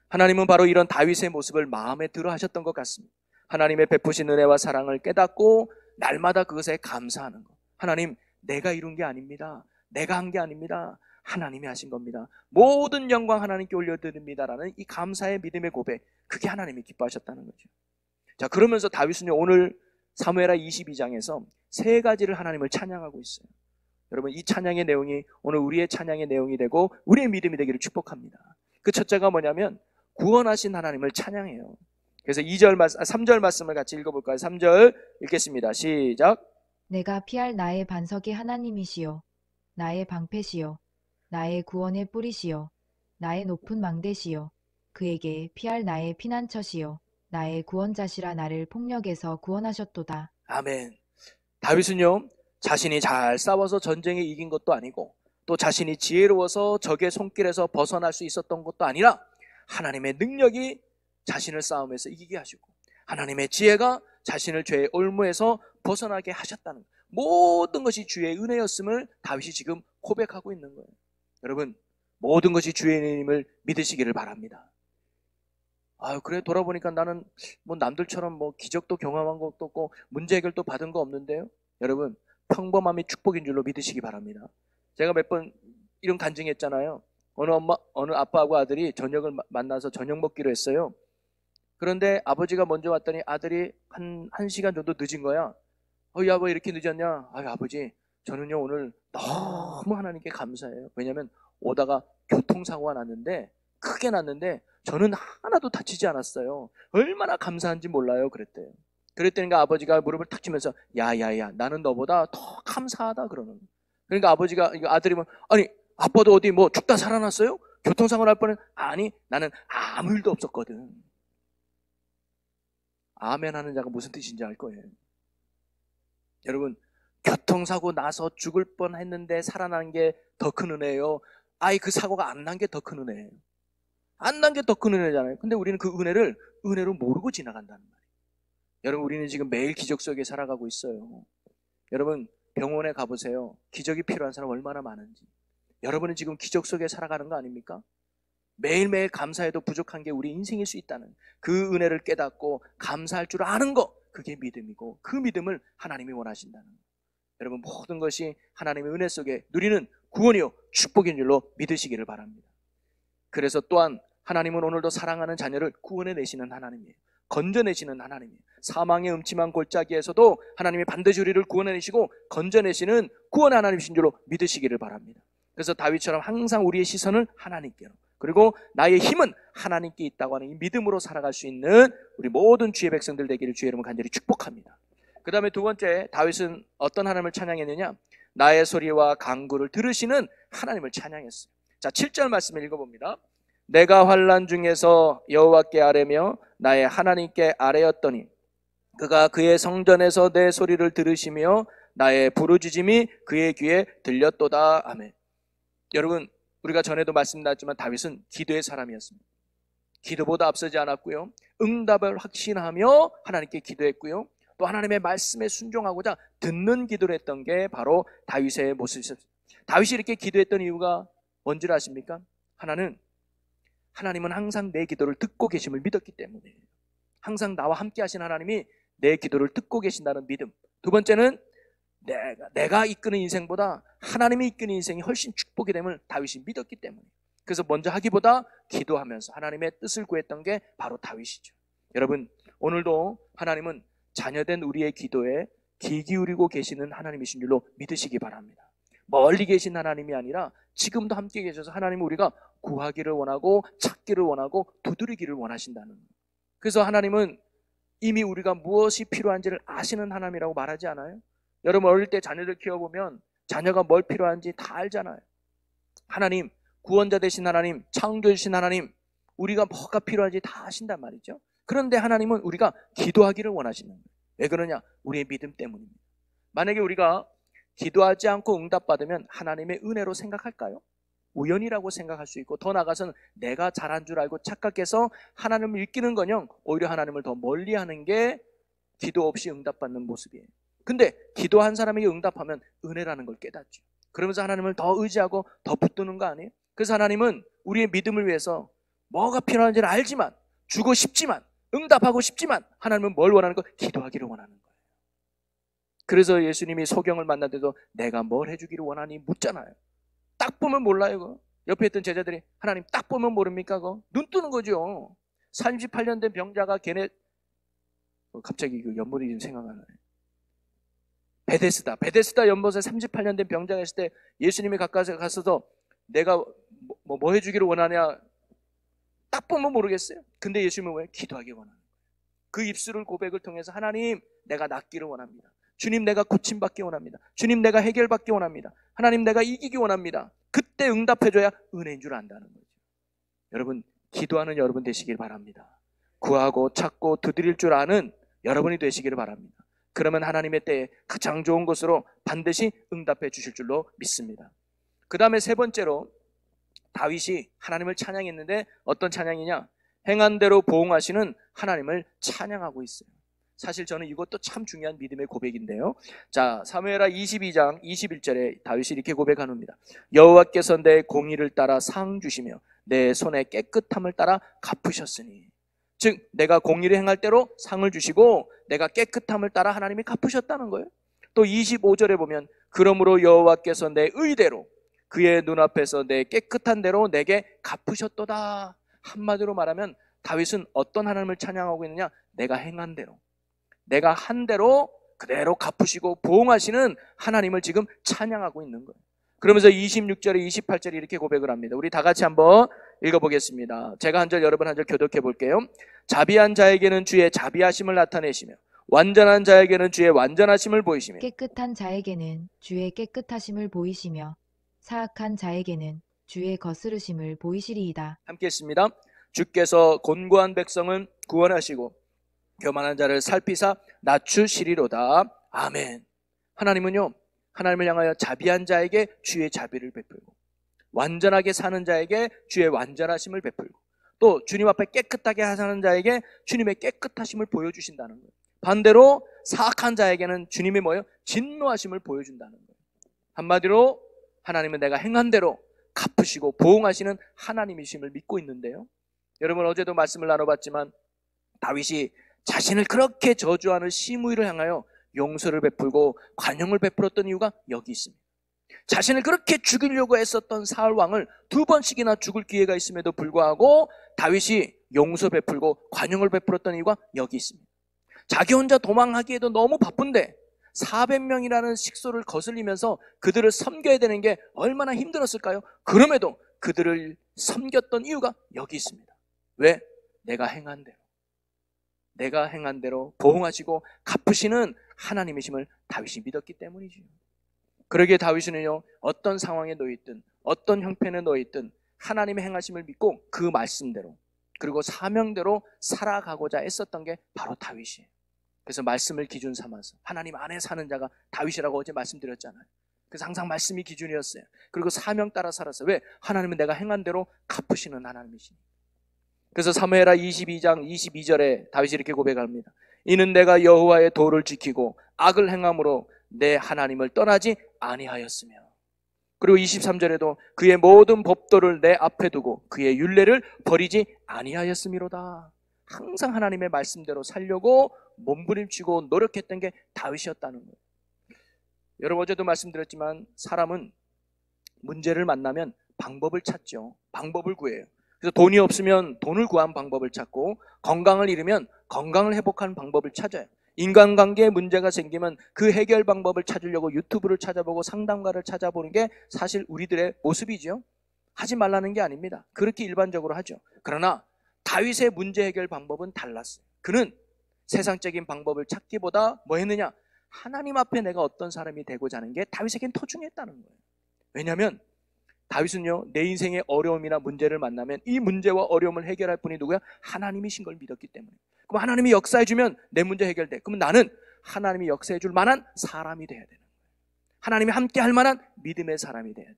하나님은 바로 이런 다윗의 모습을 마음에 들어 하셨던 것 같습니다. 하나님의 베푸신 은혜와 사랑을 깨닫고 날마다 그것에 감사하는 것. 하나님, 내가 이룬 게 아닙니다. 내가 한 게 아닙니다. 하나님이 하신 겁니다. 모든 영광 하나님께 올려드립니다라는 이 감사의 믿음의 고백, 그게 하나님이 기뻐하셨다는 거죠. 자, 그러면서 다윗은 오늘 사무엘하 22장에서 세 가지를 하나님을 찬양하고 있어요. 여러분, 이 찬양의 내용이 오늘 우리의 찬양의 내용이 되고 우리의 믿음이 되기를 축복합니다. 그 첫째가 뭐냐면 구원하신 하나님을 찬양해요. 그래서 3절 말씀을 같이 읽어볼까요? 3절 읽겠습니다. 시작. 내가 피할 나의 반석이 하나님이시요 나의 방패시요 나의 구원의 뿌리시요 나의 높은 망대시요 그에게 피할 나의 피난처시요 나의 구원자시라 나를 폭력에서 구원하셨도다. 아멘. 다윗은요, 자신이 잘 싸워서 전쟁에 이긴 것도 아니고 또 자신이 지혜로워서 적의 손길에서 벗어날 수 있었던 것도 아니라 하나님의 능력이 자신을 싸움에서 이기게 하시고 하나님의 지혜가 자신을 죄의 올무에서 벗어나게 하셨다는, 모든 것이 주의 은혜였음을 다윗이 지금 고백하고 있는 거예요. 여러분, 모든 것이 주의 은혜임을 믿으시기를 바랍니다. 그래, 돌아보니까 나는 뭐 남들처럼 뭐 기적도 경험한 것도 없고 문제 해결도 받은 거 없는데요. 여러분, 평범함이 축복인 줄로 믿으시기 바랍니다. 제가 몇 번 이런 간증했잖아요. 어느 아빠하고 아들이 저녁을 만나서 저녁 먹기로 했어요. 그런데 아버지가 먼저 왔더니 아들이 한 1시간 정도 늦은 거야. 여보, 이렇게 늦었냐? 아버지, 저는요 오늘 너무 하나님께 감사해요. 왜냐면 오다가 교통사고가 났는데, 크게 났는데 저는 하나도 다치지 않았어요. 얼마나 감사한지 몰라요. 그랬대요. 그랬더니 아버지가 무릎을 탁 치면서 야야야, 나는 너보다 더 감사하다 그러는 거예요. 그러니까 아들이 아니, 아빠도 어디 뭐 죽다 살아났어요? 교통사고 날 뻔은 아니, 나는 아무 일도 없었거든. 아멘 하는 자가 무슨 뜻인지 알 거예요. 여러분, 교통사고 나서 죽을 뻔했는데 살아난 게 더 큰 은혜예요? 그 사고가 안 난 게 더 큰 은혜예요. 안 난 게 더 큰 은혜잖아요. 근데 우리는 그 은혜를 은혜로 모르고 지나간다는 말이에요. 여러분, 우리는 지금 매일 기적 속에 살아가고 있어요. 여러분, 병원에 가보세요. 기적이 필요한 사람 얼마나 많은지. 여러분은 지금 기적 속에 살아가는 거 아닙니까? 매일매일 감사해도 부족한 게 우리 인생일 수 있다는 그 은혜를 깨닫고 감사할 줄 아는 거, 그게 믿음이고 그 믿음을 하나님이 원하신다는 거. 여러분, 모든 것이 하나님의 은혜 속에 누리는 구원이요 축복인 줄로 믿으시기를 바랍니다. 그래서 또한 하나님은 오늘도 사랑하는 자녀를 구원해내시는 하나님이에요. 건져내시는 하나님이에요. 사망의 음침한 골짜기에서도 하나님이 반드시 우리를 구원해내시고 건져내시는 구원의 하나님이신 줄로 믿으시기를 바랍니다. 그래서 다윗처럼 항상 우리의 시선을 하나님께로, 그리고 나의 힘은 하나님께 있다고 하는 이 믿음으로 살아갈 수 있는 우리 모든 주의 백성들 되기를 주의 이름으로 간절히 축복합니다. 그 다음에 두 번째, 다윗은 어떤 하나님을 찬양했느냐? 나의 소리와 간구를 들으시는 하나님을 찬양했어요. 자, 7절 말씀을 읽어봅니다. 내가 환난 중에서 여호와께 아뢰며 나의 하나님께 아뢰었더니 그가 그의 성전에서 내 소리를 들으시며 나의 부르짖음이 그의 귀에 들렸도다. 아멘. 여러분, 우리가 전에도 말씀드렸지만 다윗은 기도의 사람이었습니다. 기도보다 앞서지 않았고요, 응답을 확신하며 하나님께 기도했고요, 또 하나님의 말씀에 순종하고자 듣는 기도를 했던 게 바로 다윗의 모습이었습니다. 다윗이 이렇게 기도했던 이유가 뭔지 아십니까? 하나님은 항상 내 기도를 듣고 계심을 믿었기 때문에, 항상 나와 함께 하신 하나님이 내 기도를 듣고 계신다는 믿음. 두 번째는 내가 이끄는 인생보다 하나님이 이끄는 인생이 훨씬 축복이 됨을 다윗이 믿었기 때문에, 그래서 먼저 하기보다 기도하면서 하나님의 뜻을 구했던 게 바로 다윗이죠. 여러분, 오늘도 하나님은 자녀된 우리의 기도에 귀 기울이고 계시는 하나님이신 줄로 믿으시기 바랍니다. 멀리 계신 하나님이 아니라 지금도 함께 계셔서 하나님은 우리가 구하기를 원하고 찾기를 원하고 두드리기를 원하신다는 거예요. 그래서 하나님은 이미 우리가 무엇이 필요한지를 아시는 하나님이라고 말하지 않아요? 여러분, 어릴 때 자녀들 키워보면 자녀가 뭘 필요한지 다 알잖아요. 하나님, 구원자 되신 하나님, 창조해 주신 하나님, 우리가 뭐가 필요한지 다 아신단 말이죠. 그런데 하나님은 우리가 기도하기를 원하시는 거예요. 왜 그러냐? 우리의 믿음 때문입니다. 만약에 우리가 기도하지 않고 응답받으면 하나님의 은혜로 생각할까요? 우연이라고 생각할 수 있고, 더 나아가서는 내가 잘한 줄 알고 착각해서 하나님을 잊기는커녕 오히려 하나님을 더 멀리하는 게 기도 없이 응답받는 모습이에요. 근데 기도한 사람에게 응답하면 은혜라는 걸 깨닫죠. 그러면서 하나님을 더 의지하고 더 붙드는 거 아니에요? 그래서 하나님은 우리의 믿음을 위해서 뭐가 필요한지를 알지만, 주고 싶지만, 응답하고 싶지만, 하나님은 뭘 원하는 거? 기도하기를 원하는 거예요. 그래서 예수님이 소경을 만날 때도 내가 뭘 해주기를 원하니 묻잖아요. 딱 보면 몰라요. 그거. 옆에 있던 제자들이 하나님 딱 보면 모릅니까? 그거? 눈 뜨는 거죠. 38년 된 병자가 걔네 갑자기 그 연못이 좀 생각나네. 베데스다 연못에 38년 된 병자가 있을 때 예수님이 가까이 가서도 내가 뭐 해주기를 원하냐 딱 보면 모르겠어요. 근데 예수님은 왜? 기도하기 원하는 거예요. 그 입술을 고백을 통해서 하나님 내가 낫기를 원합니다. 주님 내가 고침받기 원합니다. 주님 내가 해결받기 원합니다. 하나님 내가 이기기 원합니다. 그때 응답해줘야 은혜인 줄 안다는 거죠. 여러분 기도하는 여러분 되시길 바랍니다. 구하고 찾고 두드릴 줄 아는 여러분이 되시기를 바랍니다. 그러면 하나님의 때에 가장 좋은 것으로 반드시 응답해 주실 줄로 믿습니다. 그 다음에 세 번째로 다윗이 하나님을 찬양했는데 어떤 찬양이냐? 행한 대로 보응하시는 하나님을 찬양하고 있어요. 사실 저는 이것도 참 중요한 믿음의 고백인데요. 자, 사무엘하 22장 21절에 다윗이 이렇게 고백합니다. 여호와께서 내 공의를 따라 상 주시며 내 손의 깨끗함을 따라 갚으셨으니, 즉 내가 공의를 행할 대로 상을 주시고 내가 깨끗함을 따라 하나님이 갚으셨다는 거예요. 또 25절에 보면 그러므로 여호와께서 내 의대로 그의 눈앞에서 내 깨끗한 대로 내게 갚으셨도다. 한마디로 말하면 다윗은 어떤 하나님을 찬양하고 있느냐? 내가 행한 대로, 내가 한 대로 그대로 갚으시고 보응하시는 하나님을 지금 찬양하고 있는 거예요. 그러면서 26절에 28절에 이렇게 고백을 합니다. 우리 다 같이 한번 읽어보겠습니다. 제가 한 절 여러분 한 절 교독해 볼게요. 자비한 자에게는 주의 자비하심을 나타내시며 완전한 자에게는 주의 완전하심을 보이시며 깨끗한 자에게는 주의 깨끗하심을 보이시며 사악한 자에게는 주의 거스르심을 보이시리이다. 함께 했습니다. 주께서 곤고한 백성은 구원하시고 교만한 자를 살피사 낮추시리로다. 아멘. 하나님은요, 하나님을 향하여 자비한 자에게 주의 자비를 베풀고 완전하게 사는 자에게 주의 완전하심을 베풀고 또 주님 앞에 깨끗하게 사는 자에게 주님의 깨끗하심을 보여주신다는 거예요. 반대로 사악한 자에게는 주님의 뭐예요? 진노하심을 보여준다는 거예요. 한마디로 하나님은 내가 행한 대로 갚으시고 보응하시는 하나님이심을 믿고 있는데요. 여러분 어제도 말씀을 나눠봤지만 다윗이 자신을 그렇게 저주하는 시므이를 향하여 용서를 베풀고 관용을 베풀었던 이유가 여기 있습니다. 자신을 그렇게 죽이려고 했었던 사울 왕을 2번씩이나 죽을 기회가 있음에도 불구하고 다윗이 용서 베풀고 관용을 베풀었던 이유가 여기 있습니다. 자기 혼자 도망하기에도 너무 바쁜데 400명이라는 식소를 거슬리면서 그들을 섬겨야 되는 게 얼마나 힘들었을까요? 그럼에도 그들을 섬겼던 이유가 여기 있습니다. 왜? 내가 행한 대로 보응하시고 갚으시는 하나님이심을 다윗이 믿었기 때문이죠. 그러기에 다윗은요, 어떤 상황에 놓여있든 어떤 형편에 놓여있든 하나님의 행하심을 믿고 그 말씀대로 그리고 사명대로 살아가고자 애썼던 게 바로 다윗이에요. 그래서 말씀을 기준 삼아서 하나님 안에 사는 자가 다윗이라고 어제 말씀드렸잖아요. 그래서 항상 말씀이 기준이었어요. 그리고 사명 따라 살았어요. 왜? 하나님은 내가 행한 대로 갚으시는 하나님이시니까. 그래서 사무엘하 22장 22절에 다윗이 이렇게 고백합니다. 이는 내가 여호와의 도를 지키고 악을 행함으로 내 하나님을 떠나지 아니하였으며, 그리고 23절에도 그의 모든 법도를 내 앞에 두고 그의 율례를 버리지 아니하였음이로다. 항상 하나님의 말씀대로 살려고 몸부림치고 노력했던 게 다윗이었다는 거예요. 여러분 어제도 말씀드렸지만 사람은 문제를 만나면 방법을 찾죠. 방법을 구해요. 그래서 돈이 없으면 돈을 구한 방법을 찾고 건강을 잃으면 건강을 회복하는 방법을 찾아요. 인간관계에 문제가 생기면 그 해결 방법을 찾으려고 유튜브를 찾아보고 상담가를 찾아보는 게 사실 우리들의 모습이죠. 하지 말라는 게 아닙니다. 그렇게 일반적으로 하죠. 그러나 다윗의 문제 해결 방법은 달랐어요. 그는 세상적인 방법을 찾기보다 뭐 했느냐? 하나님 앞에 내가 어떤 사람이 되고자 하는 게 다윗에겐 더 중요했다는 거예요. 왜냐하면 다윗은요, 내 인생의 어려움이나 문제를 만나면 이 문제와 어려움을 해결할 분이 누구야? 하나님이신 걸 믿었기 때문에. 그럼 하나님이 역사해주면 내 문제 해결돼. 그러면 나는 하나님이 역사해줄 만한 사람이 돼야 되는 거예요. 하나님이 함께 할 만한 믿음의 사람이 돼야 돼요.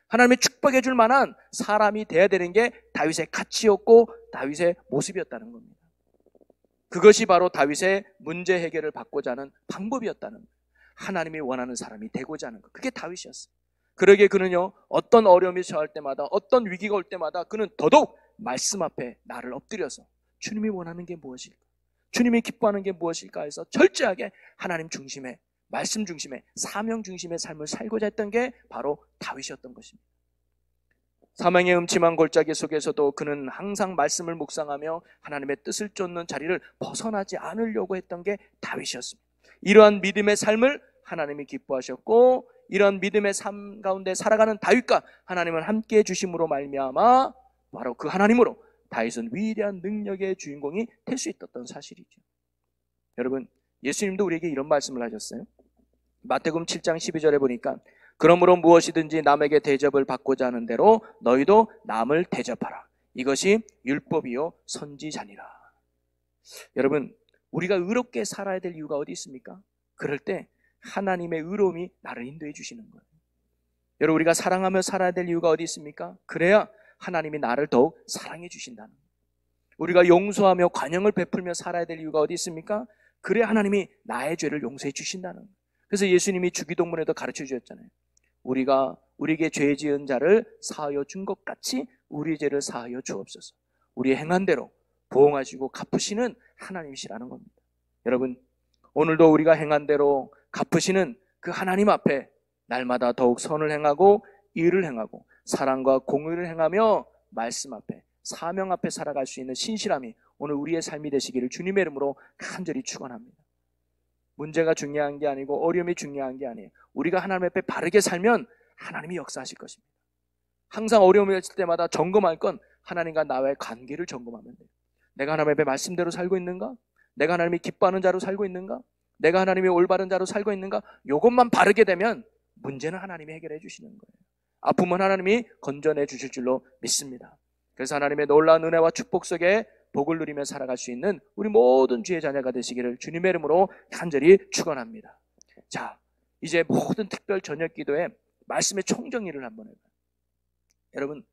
하나님이 축복해줄 만한 사람이 돼야 되는 게 다윗의 가치였고 다윗의 모습이었다는 겁니다. 그것이 바로 다윗의 문제 해결을 받고자 하는 방법이었다는 거예요. 하나님이 원하는 사람이 되고자 하는 것. 그게 다윗이었어요. 그러기에 그는요, 어떤 어려움이 처할 때마다, 어떤 위기가 올 때마다 그는 더더욱 말씀 앞에 나를 엎드려서 주님이 원하는 게 무엇일까? 주님이 기뻐하는 게 무엇일까 해서 철저하게 하나님 중심의, 말씀 중심의, 사명 중심의 삶을 살고자 했던 게 바로 다윗이었던 것입니다. 사망의 음침한 골짜기 속에서도 그는 항상 말씀을 묵상하며 하나님의 뜻을 쫓는 자리를 벗어나지 않으려고 했던 게 다윗이었습니다. 이러한 믿음의 삶을 하나님이 기뻐하셨고, 이러한 믿음의 삶 가운데 살아가는 다윗과 하나님을 함께해 주심으로 말미암아 바로 그 하나님으로 다윗은 위대한 능력의 주인공이 될 수 있었던 사실이죠. 여러분, 예수님도 우리에게 이런 말씀을 하셨어요. 마태복음 7장 12절에 보니까 그러므로 무엇이든지 남에게 대접을 받고자 하는 대로 너희도 남을 대접하라. 이것이 율법이요 선지자니라. 여러분, 우리가 의롭게 살아야 될 이유가 어디 있습니까? 그럴 때 하나님의 의로움이 나를 인도해 주시는 거예요. 여러분, 우리가 사랑하며 살아야 될 이유가 어디 있습니까? 그래야 하나님이 나를 더욱 사랑해 주신다는 거예요. 우리가 용서하며 관용을 베풀며 살아야 될 이유가 어디 있습니까? 그래야 하나님이 나의 죄를 용서해 주신다는 거예요. 그래서 예수님이 주기도문에도 가르쳐 주셨잖아요. 우리가 우리에게 죄 지은 자를 사하여 준 것 같이 우리 죄를 사하여 주옵소서. 우리의 행한 대로 보응하시고 갚으시는 하나님이시라는 겁니다. 여러분, 오늘도 우리가 행한 대로 갚으시는 그 하나님 앞에 날마다 더욱 선을 행하고 의를 행하고 사랑과 공의를 행하며 말씀 앞에, 사명 앞에 살아갈 수 있는 신실함이 오늘 우리의 삶이 되시기를 주님의 이름으로 간절히 축원합니다. 문제가 중요한 게 아니고 어려움이 중요한 게 아니에요. 우리가 하나님 앞에 바르게 살면 하나님이 역사하실 것입니다. 항상 어려움이 있을 때마다 점검할 건 하나님과 나와의 관계를 점검하면 돼요. 내가 하나님 앞에 말씀대로 살고 있는가? 내가 하나님이 기뻐하는 자로 살고 있는가? 내가 하나님이 올바른 자로 살고 있는가? 이것만 바르게 되면 문제는 하나님이 해결해 주시는 거예요. 아픔은 하나님이 건져내 주실 줄로 믿습니다. 그래서 하나님의 놀라운 은혜와 축복 속에 복을 누리며 살아갈 수 있는 우리 모든 주의 자녀가 되시기를 주님의 이름으로 간절히 축원합니다. 자, 이제 모든 특별 저녁 기도에 말씀의 총정리를 한번 해봐요. 여러분,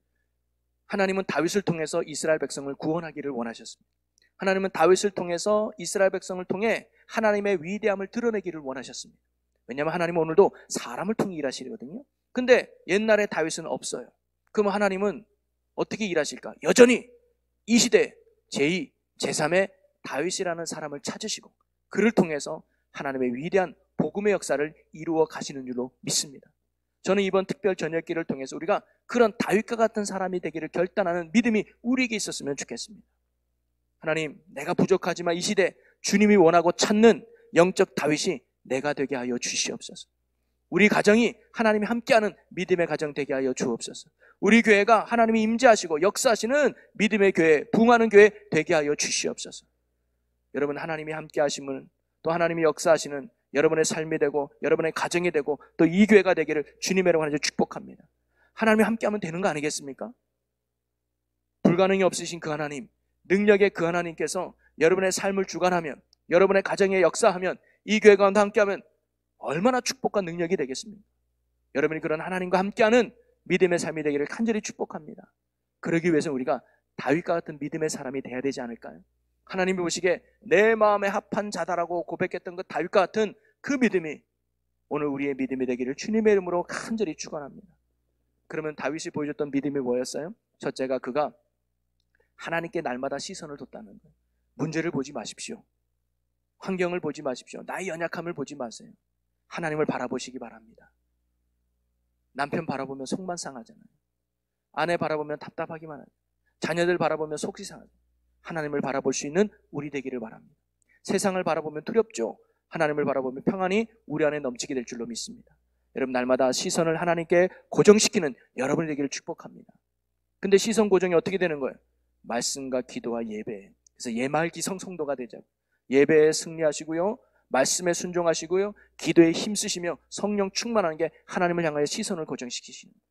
하나님은 다윗을 통해서 이스라엘 백성을 구원하기를 원하셨습니다. 하나님은 다윗을 통해서 이스라엘 백성을 통해 하나님의 위대함을 드러내기를 원하셨습니다. 왜냐하면 하나님은 오늘도 사람을 통해 일하시거든요. 근데 옛날에 다윗은 없어요. 그럼 하나님은 어떻게 일하실까? 여전히 이 시대 제2, 제3의 다윗이라는 사람을 찾으시고 그를 통해서 하나님의 위대한 복음의 역사를 이루어 가시는 줄로 믿습니다. 저는 이번 특별 저녁기를 통해서 우리가 그런 다윗과 같은 사람이 되기를 결단하는 믿음이 우리에게 있었으면 좋겠습니다. 하나님, 내가 부족하지만 이 시대 주님이 원하고 찾는 영적 다윗이 내가 되게 하여 주시옵소서. 우리 가정이 하나님이 함께하는 믿음의 가정 되게 하여 주옵소서. 우리 교회가 하나님이 임재하시고 역사하시는 믿음의 교회, 부흥하는 교회 되게 하여 주시옵소서. 여러분, 하나님이 함께하심은 또 하나님이 역사하시는 여러분의 삶이 되고 여러분의 가정이 되고 또 이 교회가 되기를 주님의 이름으로 축복합니다. 하나님이 함께하면 되는 거 아니겠습니까? 불가능이 없으신 그 하나님, 능력의 그 하나님께서 여러분의 삶을 주관하면, 여러분의 가정에 역사하면, 이 교회 가운데 함께하면 얼마나 축복과 능력이 되겠습니까? 여러분이 그런 하나님과 함께하는 믿음의 삶이 되기를 간절히 축복합니다. 그러기 위해서 우리가 다윗과 같은 믿음의 사람이 돼야 되지 않을까요? 하나님이 보시기에 내 마음에 합한 자다라고 고백했던 그 다윗과 같은 그 믿음이 오늘 우리의 믿음이 되기를 주님의 이름으로 간절히 축원합니다. 그러면 다윗이 보여줬던 믿음이 뭐였어요? 첫째가 그가 하나님께 날마다 시선을 뒀다는 거예요. 문제를 보지 마십시오. 환경을 보지 마십시오. 나의 연약함을 보지 마세요. 하나님을 바라보시기 바랍니다. 남편 바라보면 속만 상하잖아요. 아내 바라보면 답답하기만 하죠. 자녀들 바라보면 속이 상하죠. 하나님을 바라볼 수 있는 우리 되기를 바랍니다. 세상을 바라보면 두렵죠. 하나님을 바라보면 평안이 우리 안에 넘치게 될 줄로 믿습니다. 여러분, 날마다 시선을 하나님께 고정시키는 여러분이 되기를 축복합니다. 근데 시선 고정이 어떻게 되는 거예요? 말씀과 기도와 예배. 그래서 예말기성 성도가 되자고. 예배에 승리하시고요, 말씀에 순종하시고요, 기도에 힘쓰시며 성령 충만하는 게 하나님을 향하여 시선을 고정시키시는 거예요.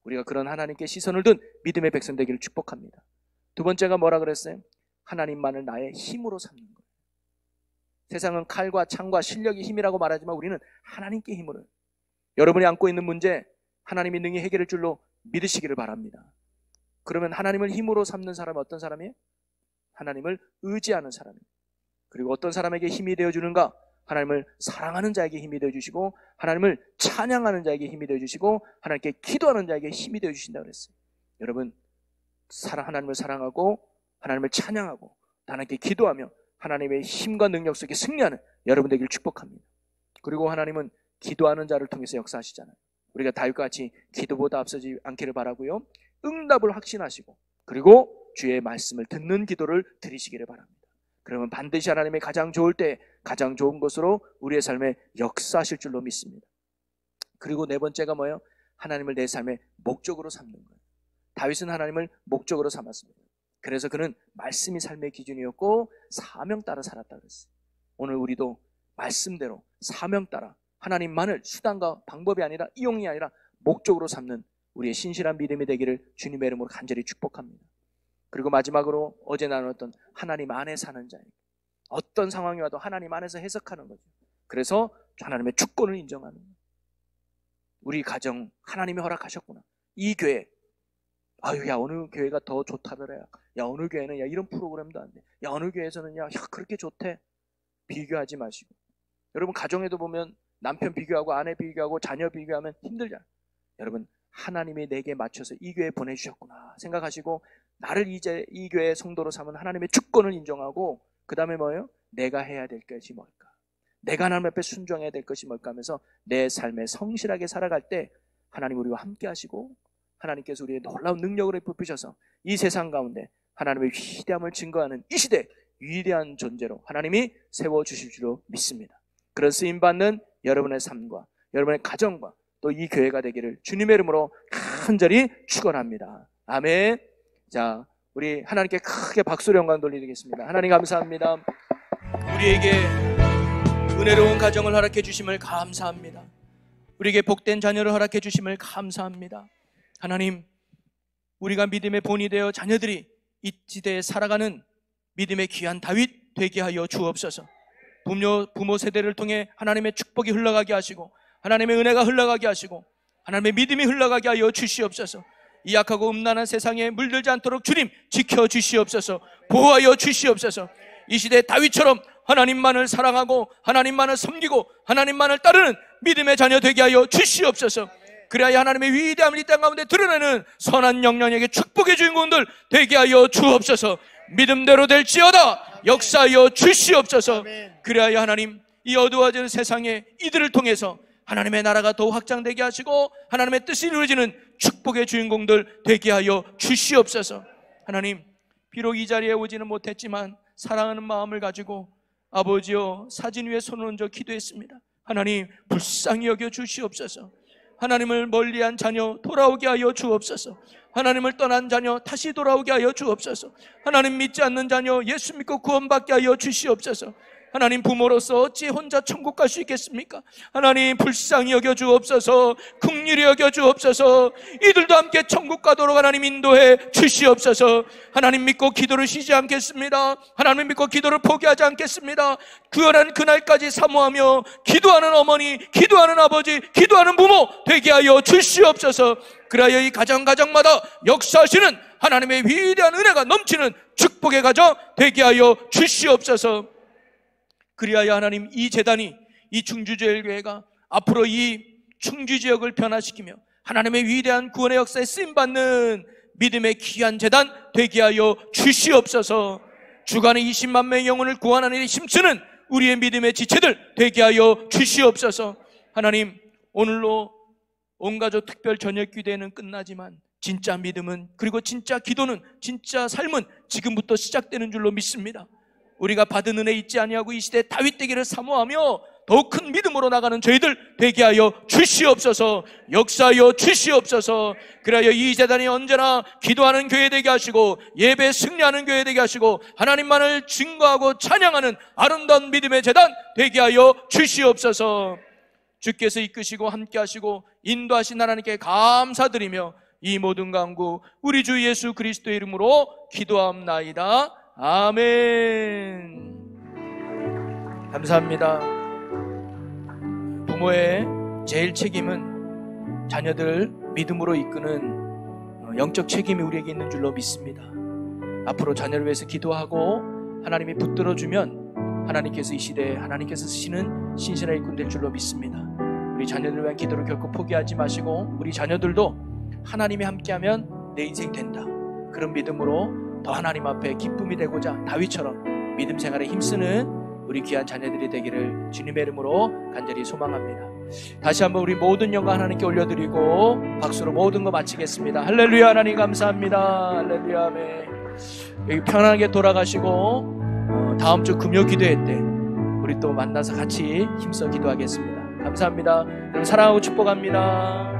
우리가 그런 하나님께 시선을 둔 믿음의 백성 되기를 축복합니다. 두 번째가 뭐라 그랬어요? 하나님만을 나의 힘으로 삼는 거예요. 세상은 칼과 창과 실력이 힘이라고 말하지만 우리는 하나님께 힘으로, 여러분이 안고 있는 문제 하나님이 능히 해결할 줄로 믿으시기를 바랍니다. 그러면 하나님을 힘으로 삼는 사람은 어떤 사람이에요? 하나님을 의지하는 사람이에요. 그리고 어떤 사람에게 힘이 되어주는가? 하나님을 사랑하는 자에게 힘이 되어주시고 하나님을 찬양하는 자에게 힘이 되어주시고 하나님께 기도하는 자에게 힘이 되어주신다고 그랬어요. 여러분, 하나님을 사랑하고 하나님을 찬양하고 하나님께 기도하며 하나님의 힘과 능력 속에 승리하는 여러분 되기를 축복합니다. 그리고 하나님은 기도하는 자를 통해서 역사하시잖아요. 우리가 다윗과 같이 기도보다 앞서지 않기를 바라고요, 응답을 확신하시고 그리고 주의 말씀을 듣는 기도를 드리시기를 바랍니다. 그러면 반드시 하나님의 가장 좋을 때 가장 좋은 것으로 우리의 삶에 역사하실 줄로 믿습니다. 그리고 네 번째가 뭐예요? 하나님을 내 삶의 목적으로 삼는 거예요. 다윗은 하나님을 목적으로 삼았습니다. 그래서 그는 말씀이 삶의 기준이었고 사명 따라 살았다 그랬어요. 오늘 우리도 말씀대로 사명 따라 하나님만을 수단과 방법이 아니라 이용이 아니라 목적으로 삼는 우리의 신실한 믿음이 되기를 주님의 이름으로 간절히 축복합니다. 그리고 마지막으로 어제 나눴던 하나님 안에 사는 자에게 어떤 상황이 와도 하나님 안에서 해석하는 거죠. 그래서 하나님의 주권을 인정하는 거예요. 우리 가정 하나님이 허락하셨구나. 이 교회, 아유, 야, 어느 교회가 더 좋다더라. 야, 어느 교회는 야, 이런 프로그램도 안 돼. 야, 어느 교회에서는 야, 그렇게 좋대. 비교하지 마시고. 여러분, 가정에도 보면 남편 비교하고 아내 비교하고 자녀 비교하면 힘들잖아요. 여러분, 하나님이 내게 맞춰서 이 교회에 보내주셨구나 생각하시고 나를 이제 이 교회의 성도로 삼은 하나님의 주권을 인정하고 그 다음에 뭐예요? 내가 해야 될 것이 뭘까? 내가 하나님 앞에 순종해야 될 것이 뭘까 하면서 내 삶에 성실하게 살아갈 때 하나님 우리와 함께 하시고 하나님께서 우리의 놀라운 능력을 베푸셔서 이 세상 가운데 하나님의 위대함을 증거하는 이 시대 위대한 존재로 하나님이 세워주실 줄로 믿습니다. 그런 쓰임받는 여러분의 삶과 여러분의 가정과 또 이 교회가 되기를 주님의 이름으로 간절히 축원합니다. 아멘. 자, 우리 하나님께 크게 박수로 영광 돌리겠습니다. 하나님 감사합니다. 우리에게 은혜로운 가정을 허락해 주심을 감사합니다. 우리에게 복된 자녀를 허락해 주심을 감사합니다. 하나님, 우리가 믿음의 본이 되어 자녀들이 이 시대에 살아가는 믿음의 귀한 다윗 되게 하여 주옵소서. 부모 세대를 통해 하나님의 축복이 흘러가게 하시고 하나님의 은혜가 흘러가게 하시고 하나님의 믿음이 흘러가게 하여 주시옵소서. 이 약하고 음란한 세상에 물들지 않도록 주님 지켜주시옵소서. 보호하여 주시옵소서. 이 시대 다윗처럼 하나님만을 사랑하고 하나님만을 섬기고 하나님만을 따르는 믿음의 자녀 되게 하여 주시옵소서. 그래야 하나님의 위대함을 이 땅 가운데 드러내는 선한 영령에게 축복의 주인공들 되게 하여 주옵소서. 믿음대로 될지어다 역사하여 주시옵소서. 그래야 하나님 이 어두워지는 세상에 이들을 통해서 하나님의 나라가 더욱 확장되게 하시고 하나님의 뜻이 이루어지는 축복의 주인공들 되게 하여 주시옵소서. 하나님, 비록 이 자리에 오지는 못했지만 사랑하는 마음을 가지고 아버지여 사진 위에 손을 얹어 기도했습니다. 하나님 불쌍히 여겨 주시옵소서. 하나님을 멀리한 자녀 돌아오게 하여 주옵소서. 하나님을 떠난 자녀 다시 돌아오게 하여 주옵소서. 하나님 믿지 않는 자녀 예수 믿고 구원받게 하여 주시옵소서. 하나님 부모로서 어찌 혼자 천국 갈 수 있겠습니까? 하나님 불쌍히 여겨 주옵소서. 긍휼히 여겨 주옵소서. 이들도 함께 천국 가도록 하나님 인도해 주시옵소서. 하나님 믿고 기도를 쉬지 않겠습니다. 하나님 믿고 기도를 포기하지 않겠습니다. 구원한 그날까지 사모하며 기도하는 어머니, 기도하는 아버지, 기도하는 부모 되게 하여 주시옵소서. 그래야 이 가정마다 역사하시는 하나님의 위대한 은혜가 넘치는 축복의 가정 되게 하여 주시옵소서. 그리하여 하나님 이 재단이, 이 충주제일교회가 앞으로 이 충주지역을 변화시키며 하나님의 위대한 구원의 역사에 쓰임받는 믿음의 귀한 재단 되게 하여 주시옵소서. 주간에 20만 명의 영혼을 구원하는 일에 힘쓰는 우리의 믿음의 지체들 되게 하여 주시옵소서. 하나님, 오늘로 온가족 특별 저녁기도회는 끝나지만 진짜 믿음은, 그리고 진짜 기도는, 진짜 삶은 지금부터 시작되는 줄로 믿습니다. 우리가 받은 은혜 잊지 아니하고 이 시대 다윗 되기를 사모하며 더욱 큰 믿음으로 나가는 저희들 되게 하여 주시옵소서. 역사하여 주시옵소서. 그래야 이 재단이 언제나 기도하는 교회 되게 하시고 예배 승리하는 교회 되게 하시고 하나님만을 증거하고 찬양하는 아름다운 믿음의 재단 되게 하여 주시옵소서. 주께서 이끄시고 함께 하시고 인도하신 하나님께 감사드리며 이 모든 간구 우리 주 예수 그리스도의 이름으로 기도합나이다. 아멘. 감사합니다. 부모의 제일 책임은 자녀들 믿음으로 이끄는 영적 책임이 우리에게 있는 줄로 믿습니다. 앞으로 자녀를 위해서 기도하고 하나님이 붙들어주면 하나님께서 이 시대에 하나님께서 쓰시는 신실한 일꾼 될 줄로 믿습니다. 우리 자녀들을 위한 기도를 결코 포기하지 마시고 우리 자녀들도 하나님이 함께하면 내 인생 된다, 그런 믿음으로 더 하나님 앞에 기쁨이 되고자 다윗처럼 믿음 생활에 힘쓰는 우리 귀한 자녀들이 되기를 주님의 이름으로 간절히 소망합니다. 다시 한번 우리 모든 영광 하나님께 올려드리고 박수로 모든 거 마치겠습니다. 할렐루야. 하나님 감사합니다. 할렐루야. 아멘. 여기 편안하게 돌아가시고 다음 주 금요 기도회 때 우리 또 만나서 같이 힘써 기도하겠습니다. 감사합니다. 여러분 사랑하고 축복합니다.